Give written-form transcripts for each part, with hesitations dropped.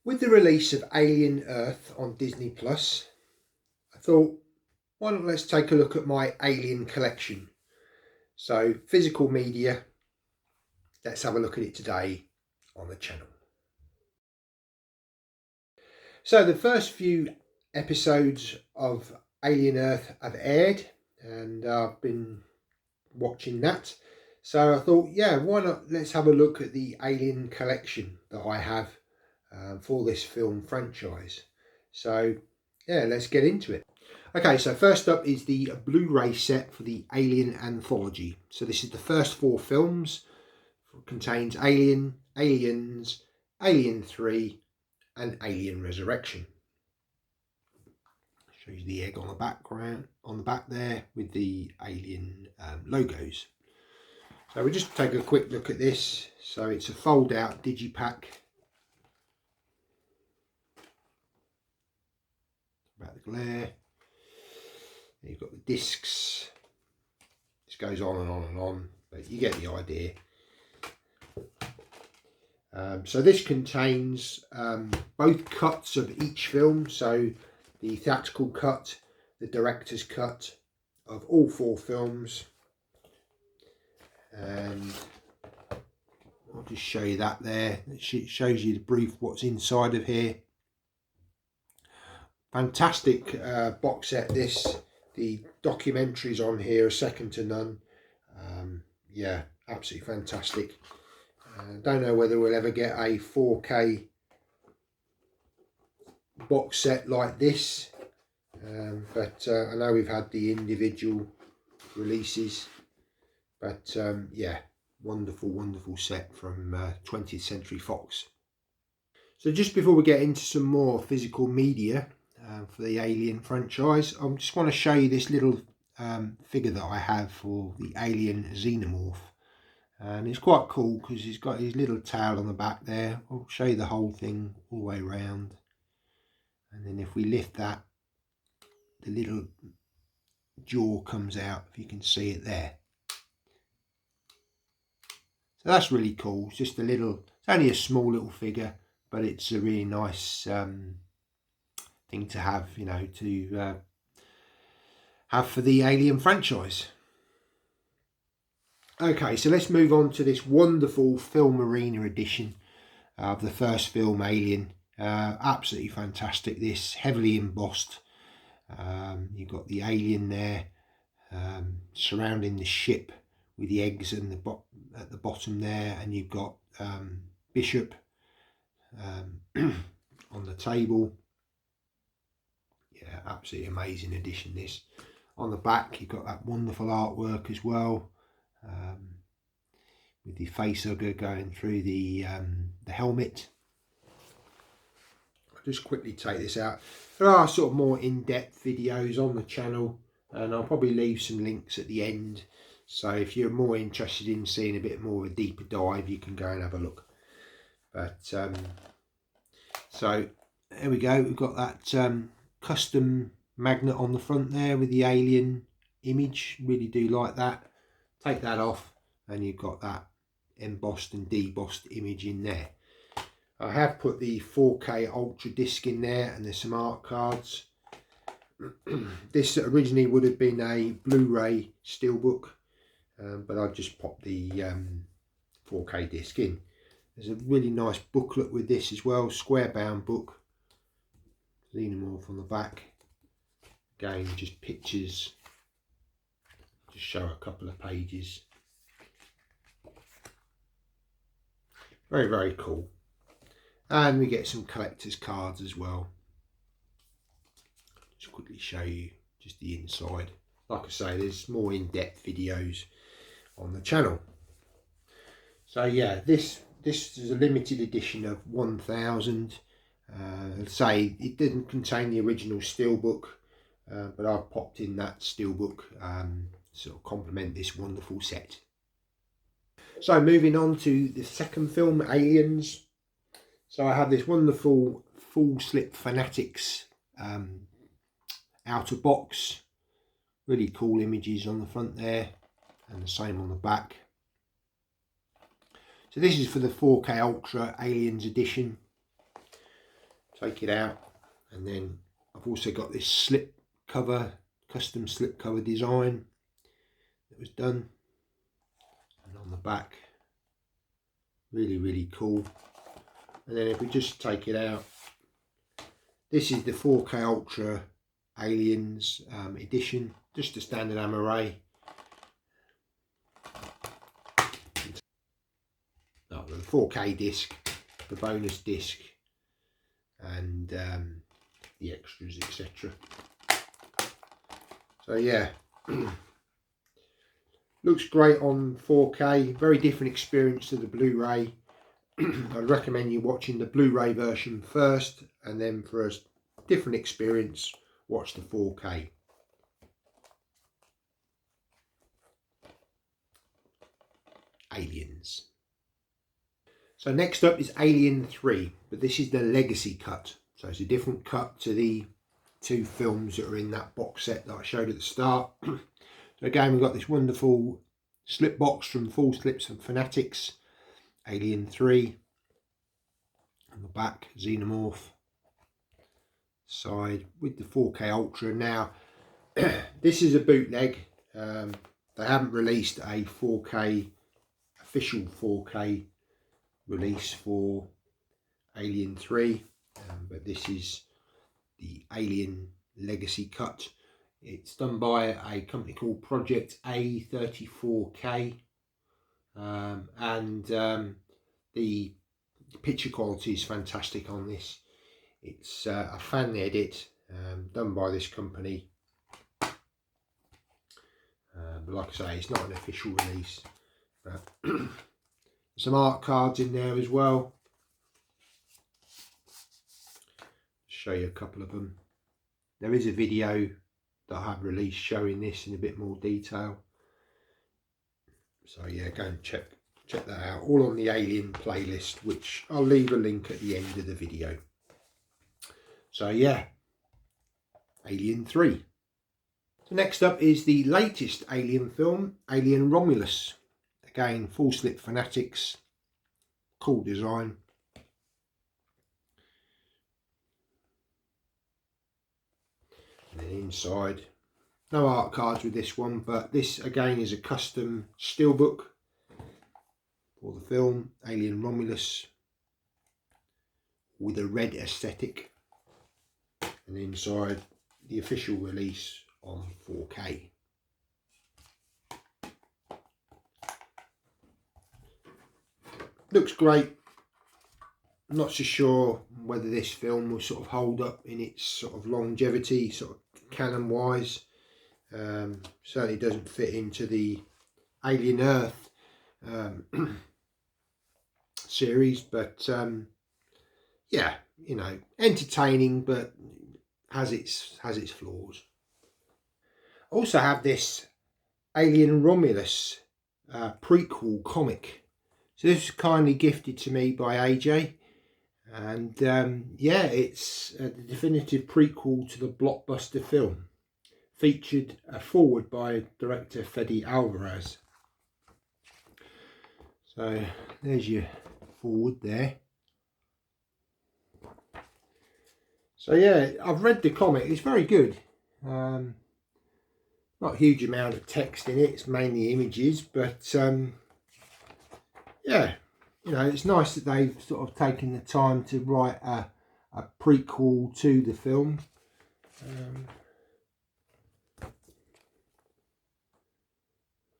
With the release of Alien Earth on Disney Plus, I thought, why not let's take a look at my Alien collection. So, physical media, let's have a look at it today on the channel. So, the first few episodes of Alien Earth have aired, and I've been watching that. So I thought, yeah, why not let's have a look at the Alien collection that I have for this film franchise. So yeah, let's get into it. Okay, so first up is the Blu-ray set for the Alien anthology. So this is the first 4 films. It contains Alien, Aliens, Alien 3 and Alien Resurrection. Shows the egg on the background, on the back there with the Alien logos. So we'll just take a quick look at this. So it's a fold out digipack. About the glare. You've got the discs. This goes on and on and on, but you get the idea. So this contains both cuts of each film. So the theatrical cut, the director's cut of all 4 films. And I'll just show you that there. It shows you the brief what's inside of here. Fantastic box set this. The documentaries on here are second to none. Yeah, absolutely fantastic. Don't know whether we'll ever get a 4K box set like this, but I know we've had the individual releases. But yeah, wonderful set from 20th Century Fox. So just before we get into some more physical media for the Alien franchise, I just want to show you this little figure that I have for the Alien Xenomorph. And it's quite cool because he's got his little tail on the back there. I'll show you the whole thing all the way around. And then if we lift that, the little jaw comes out, if you can see it there. So that's really cool. It's just a little, it's only a small little figure, but it's a really nice thing to have, you know, to have for the Alien franchise. Okay, so let's move on to this wonderful Film Arena edition of the first film, Alien. Absolutely fantastic, this, heavily embossed. You've got the alien there surrounding the ship with the eggs and at the bottom there, and you've got Bishop on the table. Yeah, absolutely amazing edition this. On the back you've got that wonderful artwork as well, with the facehugger going through the helmet. I'll just quickly take this out. There are sort of more in-depth videos on the channel, and I'll probably leave some links at the end. So if you're more interested in seeing a bit more of a deeper dive, you can go and have a look. But so there we go. We've got that custom magnet on the front there with the alien image. Really do like that. Take that off and you've got that embossed and debossed image in there. I have put the 4K Ultra disc in there, and there's some art cards. This originally would have been a Blu-ray Steelbook, but I've just popped the 4K disc in. There's a really nice booklet with this as well, square bound book. Xenomorph on the back. Again, just pictures. Just show a couple of pages. Very cool. And we get some collector's cards as well. Just quickly show you just the inside. Like I say, there's more in-depth videos on the channel. So yeah, this is a limited edition of 1000. Say it didn't contain the original Steelbook, but I've popped in that Steelbook sort of complement this wonderful set. So moving on to the second film, Aliens. So I have this wonderful Full Slip Fanatics outer box. Really cool images on the front there, and the same on the back. So this is for the 4K Ultra Aliens edition. take it out, and then I've also got this slip cover, custom slip cover design that was done, and on the back, really cool. And then if we just take it out, this is the 4K Ultra Aliens edition, just a standard MRA. Oh, the 4K disc, the bonus disc, and the extras, etc. So yeah, looks great on 4K. Very different experience to the Blu-ray. I'd recommend you watching the Blu-ray version first, and then for a different experience, watch the 4K. Aliens. So next up is Alien 3, but this is the legacy cut. So it's a different cut to the 2 films that are in that box set that I showed at the start. So again, we've got this wonderful slip box from Full Slips and Fanatics, Alien 3. On the back, Xenomorph. Side with the 4K Ultra. Now, this is a bootleg. They haven't released a 4K, official 4K release for Alien 3, but this is the Alien Legacy cut. It's done by a company called Project A34K, and the picture quality is fantastic on this. It's a fan edit done by this company, but like I say, it's not an official release. But some art cards in there as well. Show you a couple of them. There is a video that I have released showing this in a bit more detail. So yeah, go and check that out. All on the Alien playlist, which I'll leave a link at the end of the video. So yeah, Alien 3. So next up is the latest Alien film, Alien Romulus. Again, Full Slip Fanatics. Cool design. And then inside, no art cards with this one, but this again is a custom steelbook for the film, Alien Romulus, with a red aesthetic. And inside, the official release on 4K. Looks great. I'm not so sure whether this film will sort of hold up in its sort of longevity, sort of canon wise. Certainly doesn't fit into the Alien Earth series, but yeah, you know, entertaining, but has its flaws. Also have this Alien Romulus prequel comic. So this was kindly gifted to me by AJ, and yeah, it's the definitive prequel to the blockbuster film. Featured a foreword by director Fede Alvarez. So there's your foreword there. So yeah, I've read the comic. It's very good. Not a huge amount of text in it. It's mainly images, but yeah, you know, it's nice that they've sort of taken the time to write a prequel to the film.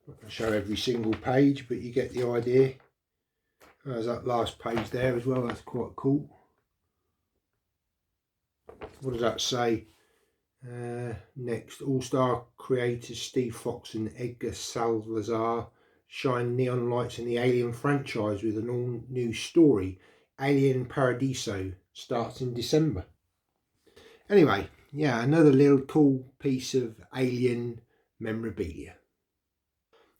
Not going to show every single page, but you get the idea. There's that last page there as well. That's quite cool. What does that say? Next, all-star creators Steve Fox and Edgar Salazar shine neon lights in the Alien franchise with an all-new story. Alien Paradiso starts in December. Anyway, yeah, another little cool piece of Alien memorabilia.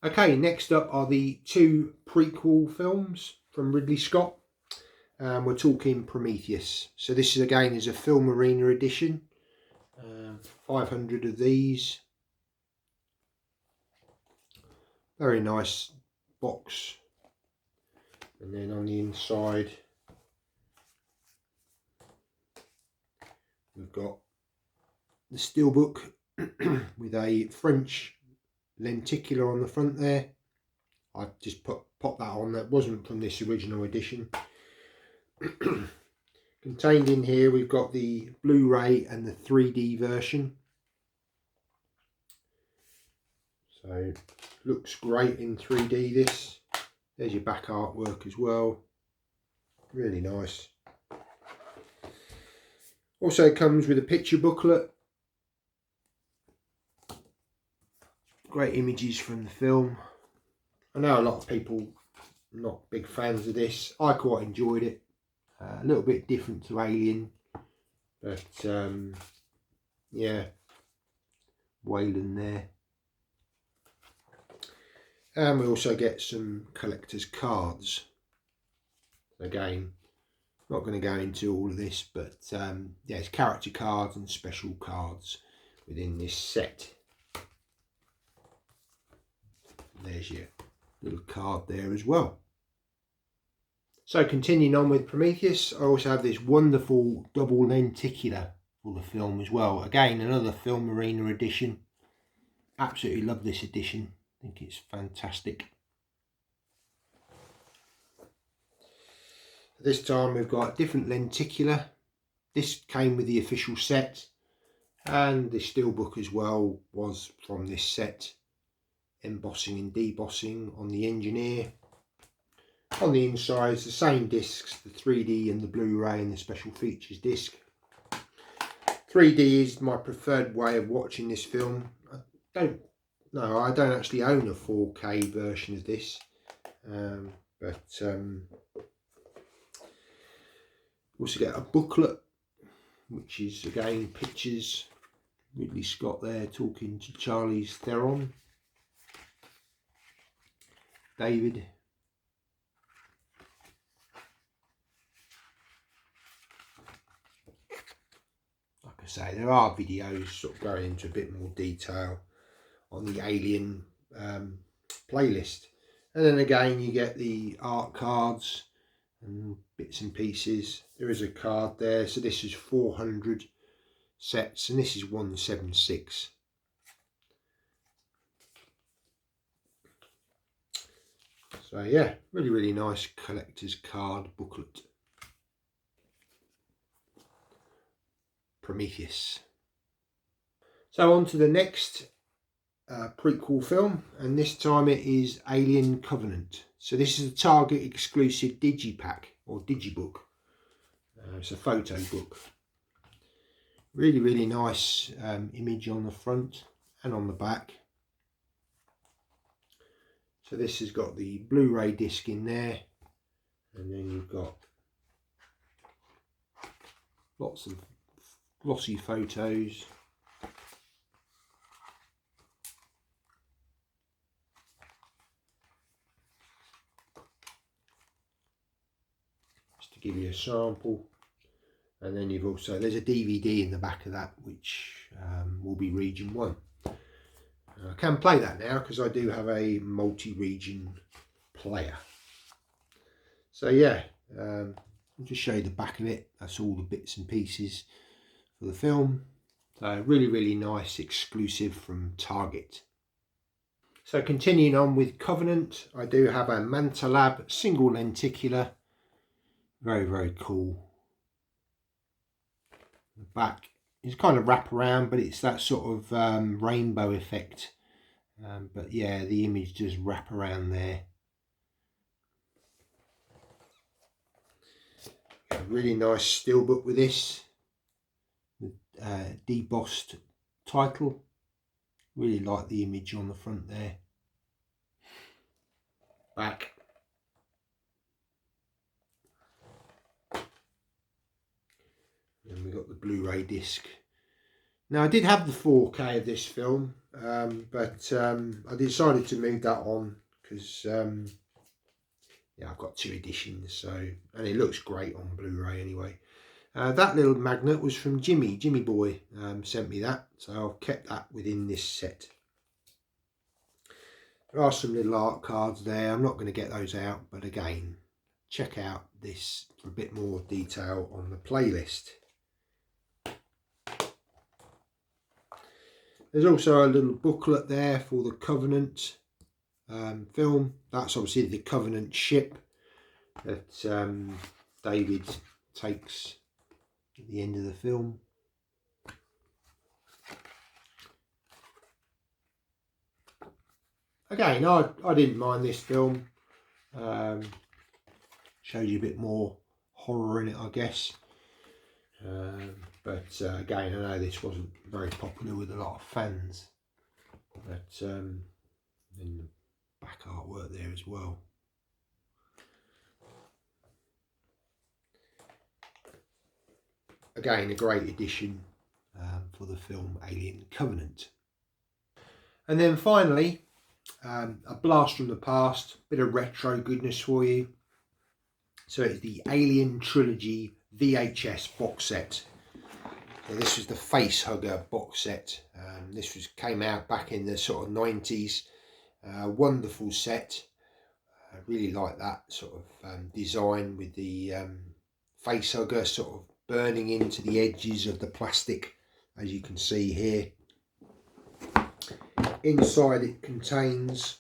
Okay, next up are the 2 prequel films from Ridley Scott. We're talking Prometheus. So this is again is a Film Arena edition. 500 of these. Very nice box. And then on the inside, we've got the Steelbook with a French lenticular on the front there. I just popped that on, that wasn't from this original edition. Contained in here we've got the Blu-ray and the 3D version. So looks great in 3D this. There's your back artwork as well. Really nice. Also comes with a picture booklet. Great images from the film. I know a lot of people not big fans of this. I quite enjoyed it. A little bit different to Alien, but yeah, Wayland there. And we also get some collector's cards. Again, not going to go into all of this, but yeah, it's character cards and special cards within this set. There's your little card there as well. So continuing on with Prometheus, I also have this wonderful double lenticular for the film as well. Again, another Film Arena edition. Absolutely love this edition. I think it's fantastic. This time we've got a different lenticular. This came with the official set, and the Steelbook as well was from this set. Embossing and debossing on the engineer. On the inside, it's the same discs, the 3D and the Blu-ray and the special features disc. 3D is my preferred way of watching this film. I don't actually own a 4K version of this, but also get a booklet, which is again pictures. Ridley Scott there talking to Charlize Theron. David. Like I say, there are videos sort of going into a bit more detail on the Alien playlist. And then again you get the art cards and bits and pieces. There is a card there, so this is 400 sets and this is 176. So yeah, really nice collector's card booklet. Prometheus. So on to the next prequel film, and this time it is Alien Covenant. So this is a Target exclusive digipack or digibook. It's a photo book. Really nice image on the front and on the back. So this has got the Blu-ray disc in there, and then you've got lots of glossy photos. Just to give you a sample. And then you've also, there's a DVD in the back of that, which will be region 1. I can play that now because I do have a multi-region player. So yeah, I'll just show you the back of it. That's all the bits and pieces for the film. So really nice exclusive from Target. So continuing on with Covenant, I do have a Manta Lab single lenticular. Very cool. The back is kind of wrap around, but it's that sort of rainbow effect. But yeah, the image does wrap around there. A really nice steelbook with this. Debossed title. Really like the image on the front there. Back. And we got the Blu-ray disc. Now I did have the 4K of this film, but I decided to move that on because yeah, I've got 2 editions, so, and it looks great on Blu-ray anyway. That little magnet was from Jimmy Boy, sent me that, so I've kept that within this set. There are some little art cards there. I'm not going to get those out, but again, check out this for a bit more detail on the playlist. There's also a little booklet there for the Covenant film. That's obviously the Covenant ship that David takes at the end of the film. Again, I didn't mind this film. Shows you a bit more horror in it, I guess. But again, I know this wasn't very popular with a lot of fans. But in the back artwork there as well. Again, a great addition for the film Alien Covenant. And then finally, a blast from the past, bit of retro goodness for you. So it's the Alien Trilogy VHS box set. So this was the Facehugger box set. This came out back in the sort of 90s. Wonderful set. I really like that sort of design with the Facehugger sort of burning into the edges of the plastic, as you can see here. Inside it contains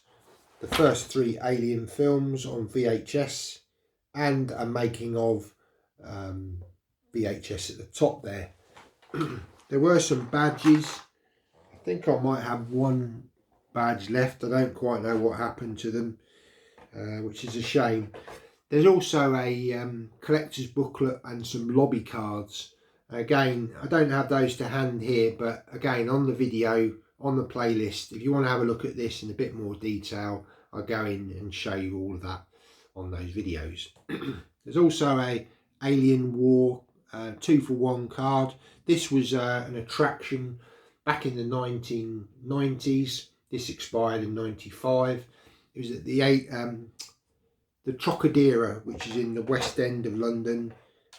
the first 3 Alien films on VHS and a making of VHS at the top there. There were some badges. I think I might have one badge left. I don't quite know what happened to them, which is a shame. There's also a collector's booklet and some lobby cards. Again, I don't have those to hand here, but again, on the video, on the playlist, if you want to have a look at this in a bit more detail, I'll go in and show you all of that on those videos. There's also a Alien War 2-for-1 card. This was an attraction back in the 1990s. This expired in 95. It was at the Trocadero, which is in the West End of London,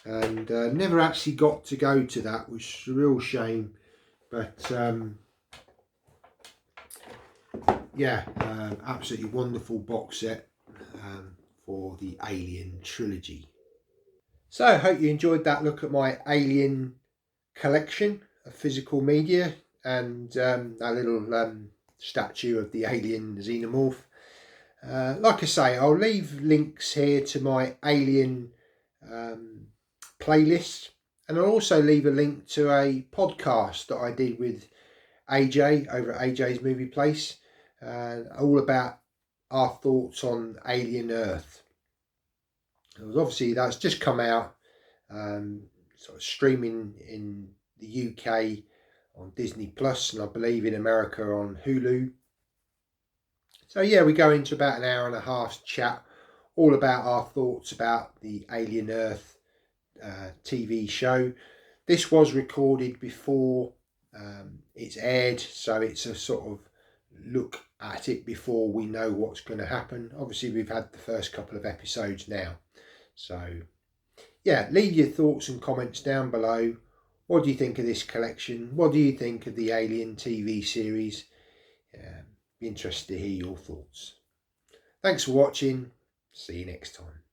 and never actually got to go to that, which is a real shame. But yeah, absolutely wonderful box set for the Alien Trilogy. So I hope you enjoyed that look at my Alien collection of physical media and a little statue of the Alien Xenomorph. Like I say, I'll leave links here to my Alien playlist, and I'll also leave a link to a podcast that I did with AJ over at AJ's Movie Place, all about our thoughts on Alien Earth. Obviously that's just come out, sort of streaming in the UK on Disney Plus, and I believe in America on Hulu. So yeah, we go into about an hour and a half chat, all about our thoughts about the Alien Earth TV show. This was recorded before it's aired, so it's a sort of look at it before we know what's going to happen. Obviously we've had the first couple of episodes now, so yeah, leave your thoughts and comments down below. What do you think of this collection? What do you think of the Alien TV series? Be interested to hear your thoughts. Thanks for watching. See you next time.